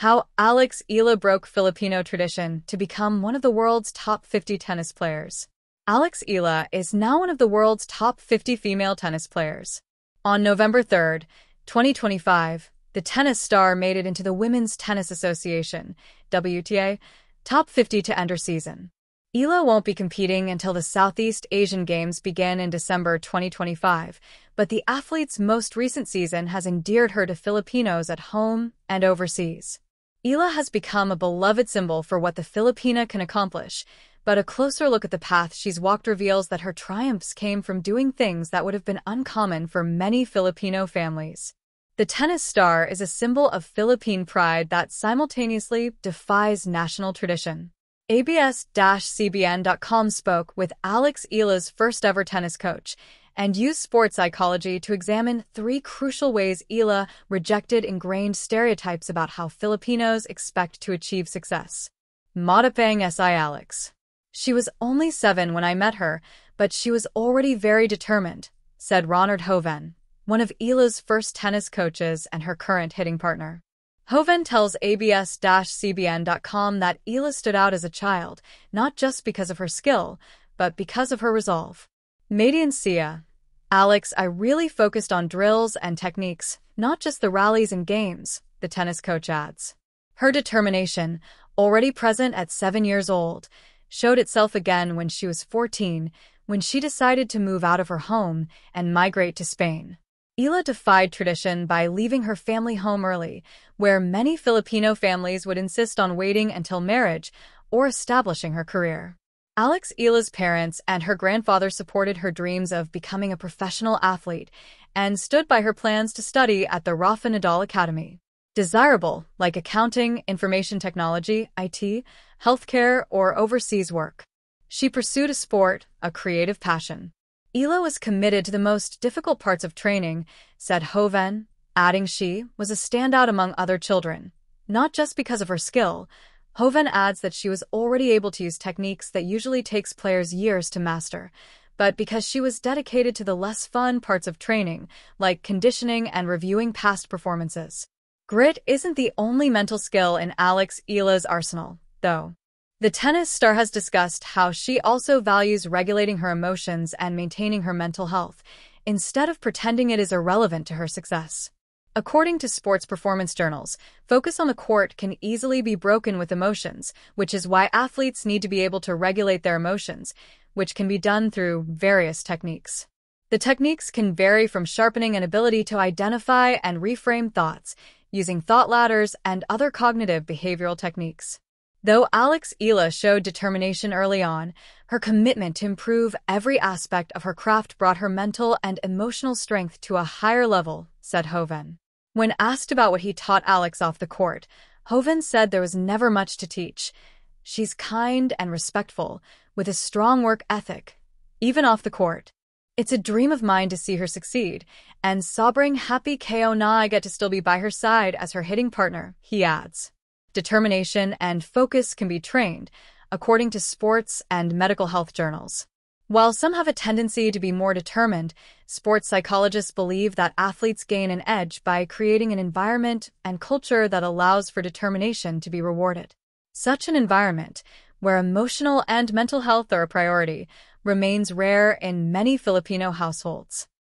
How Alex Eala broke Filipino tradition to become one of the world's top 50 tennis players. Alex Eala is now one of the world's top 50 female tennis players. On November 3, 2025, the tennis star made it into the Women's Tennis Association (WTA) Top 50 to end her season. Eala won't be competing until the Southeast Asian Games begin in December 2025, but the athlete's most recent season has endeared her to Filipinos at home and overseas. Eala has become a beloved symbol for what the Filipina can accomplish, but a closer look at the path she's walked reveals that her triumphs came from doing things that would have been uncommon for many Filipino families. The tennis star is a symbol of Philippine pride that simultaneously defies national tradition. ABS-CBN.com spoke with Alex Eala's first-ever tennis coach and used sports psychology to examine 3 crucial ways Eala rejected ingrained stereotypes about how Filipinos expect to achieve success. Matapang si Alex. She was only 7 when I met her, but she was already very determined, said Ronald Hoven, one of Eala's first tennis coaches and her current hitting partner. Hoven tells ABS-CBN.com that Eala stood out as a child, not just because of her skill, but because of her resolve. Sia. Alex, I really focused on drills and techniques, not just the rallies and games, the tennis coach adds. Her determination, already present at 7 years old, showed itself again when she was 14, when she decided to move out of her home and migrate to Spain. Eala defied tradition by leaving her family home early, where many Filipino families would insist on waiting until marriage or establishing her career. Alex Eala's parents and her grandfather supported her dreams of becoming a professional athlete and stood by her plans to study at the Rafa Nadal Academy. Desirable, like accounting, information technology, IT, healthcare, or overseas work. She pursued a sport, a creative passion. Eala was committed to the most difficult parts of training, said Hoven, adding she was a standout among other children. Not just because of her skill, Hoven adds that she was already able to use techniques that usually takes players years to master, but because she was dedicated to the less fun parts of training, like conditioning and reviewing past performances. Grit isn't the only mental skill in Alex Eala's arsenal, though. The tennis star has discussed how she also values regulating her emotions and maintaining her mental health, instead of pretending it is irrelevant to her success. According to sports performance journals, focus on the court can easily be broken with emotions, which is why athletes need to be able to regulate their emotions, which can be done through various techniques. The techniques can vary from sharpening an ability to identify and reframe thoughts, using thought ladders and other cognitive behavioral techniques. Though Alex Eala showed determination early on, her commitment to improve every aspect of her craft brought her mental and emotional strength to a higher level, said Hoven. When asked about what he taught Alex off the court, Hoven said there was never much to teach. She's kind and respectful, with a strong work ethic, even off the court. It's a dream of mine to see her succeed, and sobrang happy ko na I get to still be by her side as her hitting partner, he adds. Determination and focus can be trained, according to sports and medical health journals. While some have a tendency to be more determined, sports psychologists believe that athletes gain an edge by creating an environment and culture that allows for determination to be rewarded. Such an environment, where emotional and mental health are a priority, remains rare in many Filipino households.